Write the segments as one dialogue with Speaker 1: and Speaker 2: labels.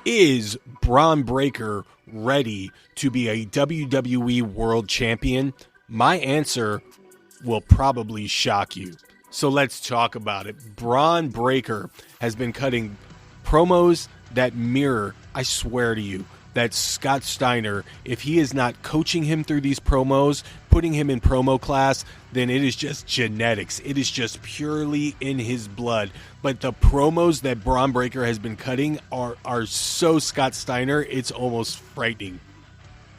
Speaker 1: Is Bron Breakker ready to be a WWE World Champion? My answer will probably shock you. So let's talk about it. Bron Breakker has been cutting promos that mirror, I swear to you, that Scott Steiner, if he is not coaching him through these promos, putting him in promo class, then it is just genetics. It is just purely in his blood. But the promos that Bron Breakker has been cutting are so Scott Steiner, it's almost frightening.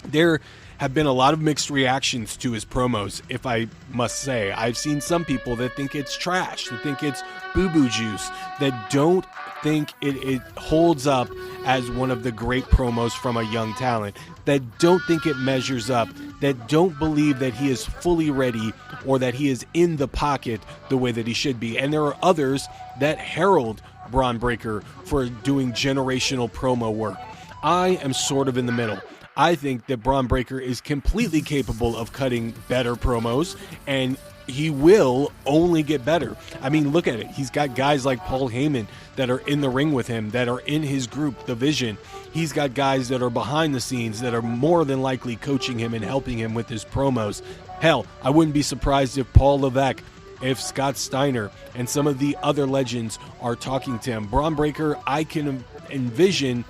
Speaker 1: There have been a lot of mixed reactions to his promos, if I must say. I've seen some people that think it's trash, that think it's boo-boo juice, that don't think it holds up as one of the great promos from a young talent, that don't think it measures up, that don't believe that he is fully ready or that he is in the pocket the way that he should be. And there are others that herald Bron Breakker for doing generational promo work. I am sort of in the middle. I think that Bron Breakker is completely capable of cutting better promos, and he will only get better. I mean, look at it. He's got guys like Paul Heyman that are in the ring with him, that are in his group, The Vision. He's got guys that are behind the scenes that are more than likely coaching him and helping him with his promos. Hell, I wouldn't be surprised if Paul Levesque, if Scott Steiner, and some of the other legends are talking to him. Bron Breakker, I can envision,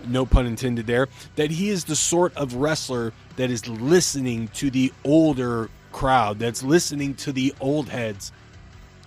Speaker 1: no pun intended there, that he is the sort of wrestler that is listening to the older crowd, that's listening to the old heads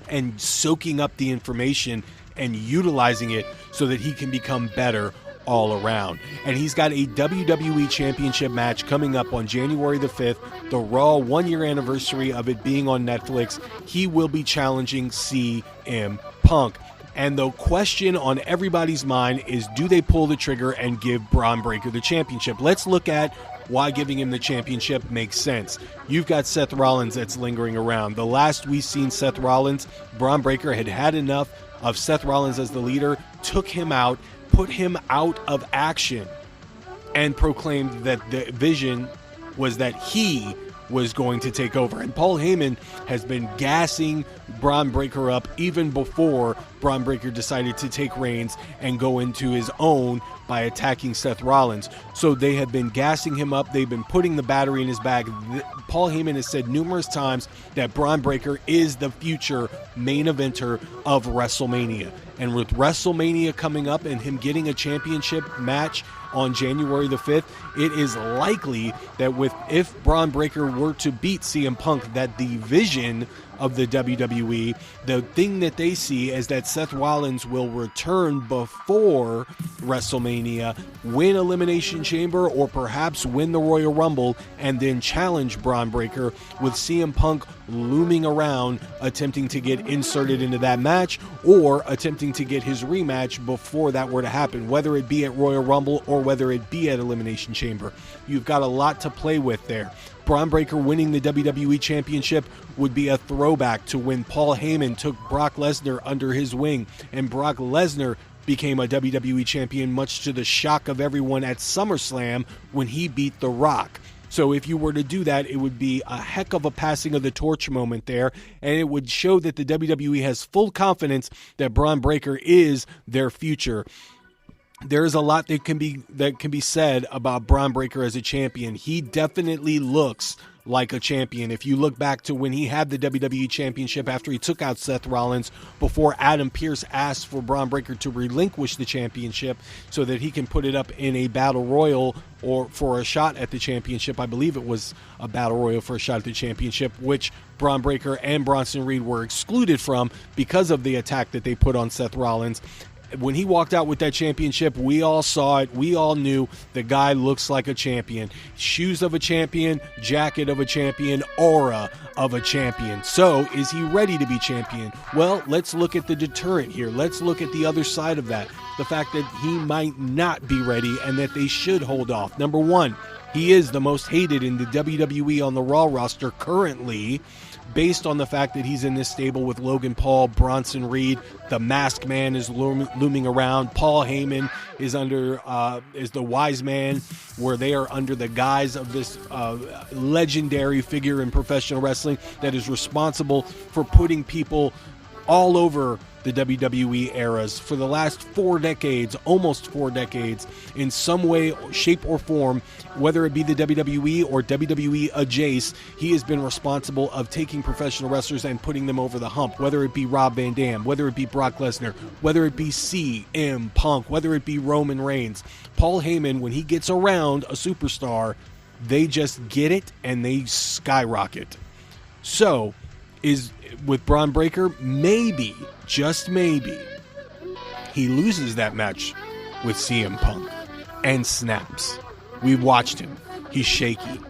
Speaker 1: and soaking up the information and utilizing it so that he can become better all around. And he's got a WWE Championship match coming up on January the 5th, the Raw 1-year anniversary of it being on Netflix. He will be challenging CM Punk. And the question on everybody's mind is, do they pull the trigger and give Bron Breakker the championship? Let's look at why giving him the championship makes sense. You've got Seth Rollins that's lingering around. The last we've seen Seth Rollins, Bron Breakker had had enough of Seth Rollins as the leader, took him out, put him out of action, and proclaimed that the vision was that he was going to take over. And Paul Heyman has been gassing Bron Breakker up even before Bron Breakker decided to take reins and go into his own by attacking Seth Rollins. So they have been gassing him up. They've been putting the battery in his bag. Paul Heyman has said numerous times that Bron Breakker is the future main eventer of WrestleMania. And with WrestleMania coming up and him getting a championship match on January the 5th, it is likely that if Bron Breakker were to beat CM Punk, that the vision of the WWE, the thing that they see is that Seth Rollins will return before WrestleMania, win Elimination Chamber, or perhaps win the Royal Rumble, and then challenge Bron Breakker, with CM Punk looming around, attempting to get inserted into that match, or attempting to get his rematch before that were to happen, whether it be at Royal Rumble or whether it be at Elimination Chamber. You've got a lot to play with there. Bron Breakker winning the WWE Championship would be a throwback to when Paul Heyman took Brock Lesnar under his wing, and Brock Lesnar became a WWE Champion, much to the shock of everyone at SummerSlam when he beat The Rock. So if you were to do that, it would be a heck of a passing of the torch moment there, and it would show that the WWE has full confidence that Bron Breakker is their future. There is a lot that can be said about Bron Breakker as a champion. He definitely looks like a champion. If you look back to when he had the WWE Championship after he took out Seth Rollins, before Adam Pearce asked for Bron Breakker to relinquish the championship so that he can put it up in a battle royal or for a shot at the championship. I believe it was a battle royal for a shot at the championship, which Bron Breakker and Bronson Reed were excluded from because of the attack that they put on Seth Rollins. When he walked out with that championship, we all saw it. We all knew the guy looks like a champion. Shoes of a champion, jacket of a champion, aura of a champion. So, is he ready to be champion? Well, let's look at the deterrent here. Let's look at the other side of that. The fact that he might not be ready and that they should hold off. Number one, he is the most hated in the WWE on the Raw roster currently, based on the fact that he's in this stable with Logan Paul, Bronson Reed. The Masked Man is looming around. Paul Heyman is is the Wise Man, where they are under the guise of this legendary figure in professional wrestling that is responsible for putting people all over the WWE eras for the last 4 decades, almost 4 decades, in some way, shape, or form, whether it be the WWE or WWE adjacent, he has been responsible of taking professional wrestlers and putting them over the hump, whether it be Rob Van Dam, whether it be Brock Lesnar, whether it be CM Punk, whether it be Roman Reigns. Paul Heyman, when he gets around a superstar, they just get it and they skyrocket. So, is with Bron Breakker, maybe, just maybe, he loses that match with CM Punk and snaps. We've watched him. He's shaky.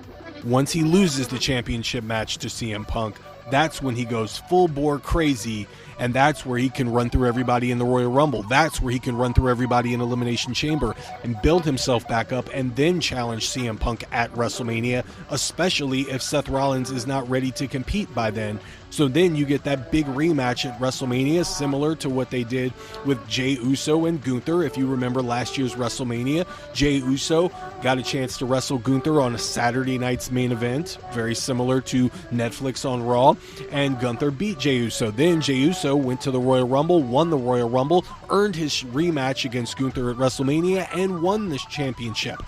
Speaker 1: Once he loses the championship match to CM Punk, that's when he goes full bore crazy, and that's where he can run through everybody in the Royal Rumble. That's where he can run through everybody in Elimination Chamber and build himself back up and then challenge CM Punk at WrestleMania, especially if Seth Rollins is not ready to compete by then. So then you get that big rematch at WrestleMania, similar to what they did with Jey Uso and Gunther. If you remember last year's WrestleMania, Jey Uso got a chance to wrestle Gunther on a Saturday night's main event, very similar to Netflix on Raw, and Gunther beat Jey Uso. Then Jey Uso went to the Royal Rumble, won the Royal Rumble, earned his rematch against Gunther at WrestleMania, and won this championship.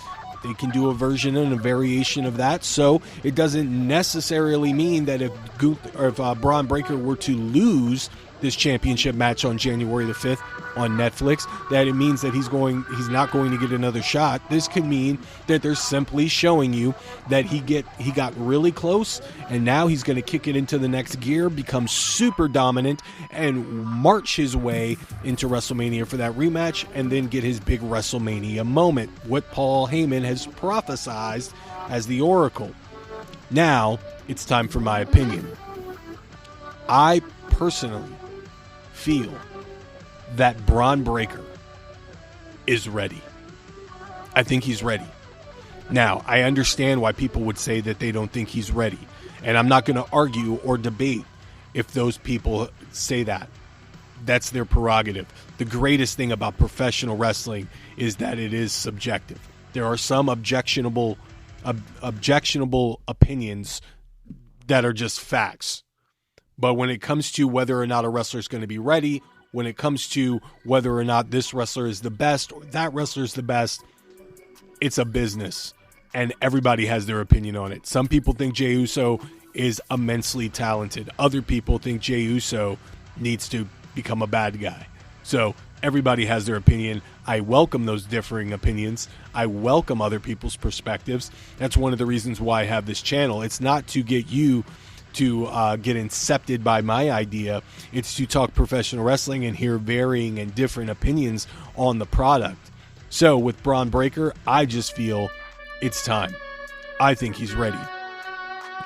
Speaker 1: They can do a version and a variation of that, so it doesn't necessarily mean that if Bron Breakker were to lose this championship match on January the 5th on Netflix, that it means that he's not going to get another shot. This could mean that they're simply showing you that he got really close, and now he's going to kick it into the next gear, become super dominant, and march his way into WrestleMania for that rematch, and then get his big WrestleMania moment, what Paul Heyman has prophesized as the Oracle. Now, it's time for my opinion. I personally feel that Bron Breakker is ready. I think he's ready. Now, I understand why people would say that they don't think he's ready. And I'm not going to argue or debate if those people say that. That's their prerogative. The greatest thing about professional wrestling is that it is subjective. There are some objectionable opinions that are just facts. But when it comes to whether or not a wrestler is going to be ready, when it comes to whether or not this wrestler is the best or that wrestler is the best, it's a business. And everybody has their opinion on it. Some people think Jey Uso is immensely talented. Other people think Jey Uso needs to become a bad guy. So everybody has their opinion. I welcome those differing opinions. I welcome other people's perspectives. That's one of the reasons why I have this channel. It's not to get you to get incepted by my idea. It's to talk professional wrestling and hear varying and different opinions on the product. So with Bron Breakker, I just feel it's time. I think he's ready.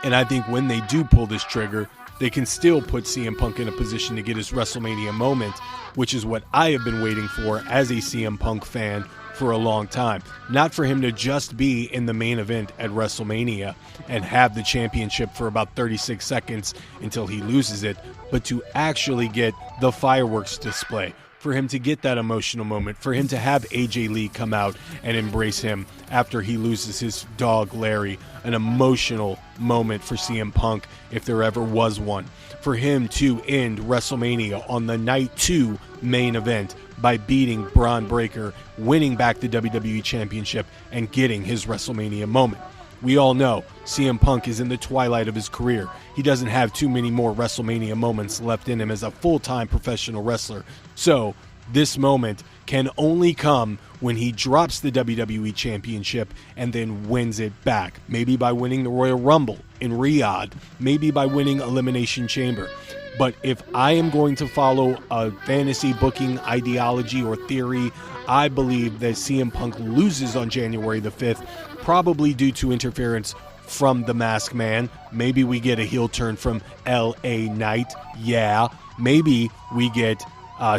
Speaker 1: And I think when they do pull this trigger, they can still put CM Punk in a position to get his WrestleMania moment, which is what I have been waiting for as a CM Punk fan for a long time. Not for him to just be in the main event at WrestleMania and have the championship for about 36 seconds until he loses it, but to actually get the fireworks display, for him to get that emotional moment, for him to have AJ Lee come out and embrace him after he loses his dog Larry, an emotional moment for CM Punk if there ever was one, for him to end WrestleMania on the night 2 main event by beating Bron Breakker, winning back the WWE Championship, and getting his WrestleMania moment. We all know CM Punk is in the twilight of his career. He doesn't have too many more WrestleMania moments left in him as a full-time professional wrestler. So this moment can only come when he drops the WWE Championship and then wins it back. Maybe by winning the Royal Rumble in Riyadh. Maybe by winning Elimination Chamber. But if I am going to follow a fantasy booking ideology or theory, I believe that CM Punk loses on January the 5th, probably due to interference from the Masked Man. Maybe we get a heel turn from LA Knight. Yeah. Maybe we get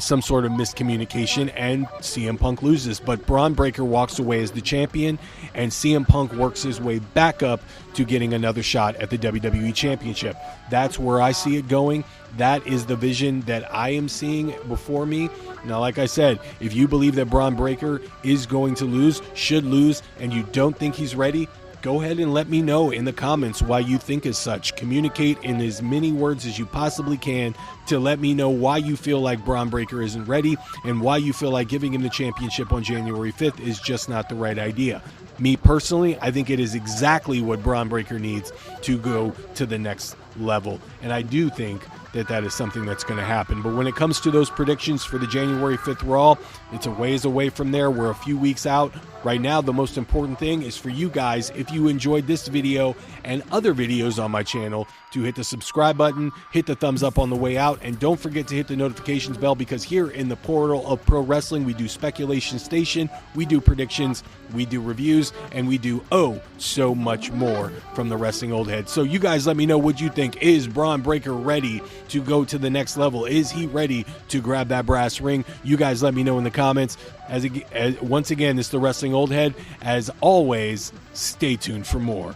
Speaker 1: some sort of miscommunication and CM Punk loses. But Bron Breakker walks away as the champion, and CM Punk works his way back up to getting another shot at the WWE Championship. That's where I see it going. That is the vision that I am seeing before me. Now, like I said, if you believe that Bron Breakker is going to lose, should lose, and you don't think he's ready, go ahead and let me know in the comments why you think as such. Communicate in as many words as you possibly can to let me know why you feel like Bron Breakker isn't ready and why you feel like giving him the championship on January 5th is just not the right idea. Me personally, I think it is exactly what Bron Breakker needs to go to the next level. And I do think that that is something that's going to happen. But when it comes to those predictions for the January 5th Raw, it's a ways away from there. We're a few weeks out. Right now, the most important thing is for you guys, if you enjoyed this video and other videos on my channel, to hit the subscribe button, hit the thumbs up on the way out, and don't forget to hit the notifications bell, because here in the portal of pro wrestling, we do Speculation Station, we do predictions, we do reviews, and we do so much more from the Wrestling Old Head. So you guys let me know what you think. Is Bron Breakker ready to go to the next level? Is he ready to grab that brass ring? You guys let me know in the comments. Once again, this is the Wrestling Old Head. As always, stay tuned for more.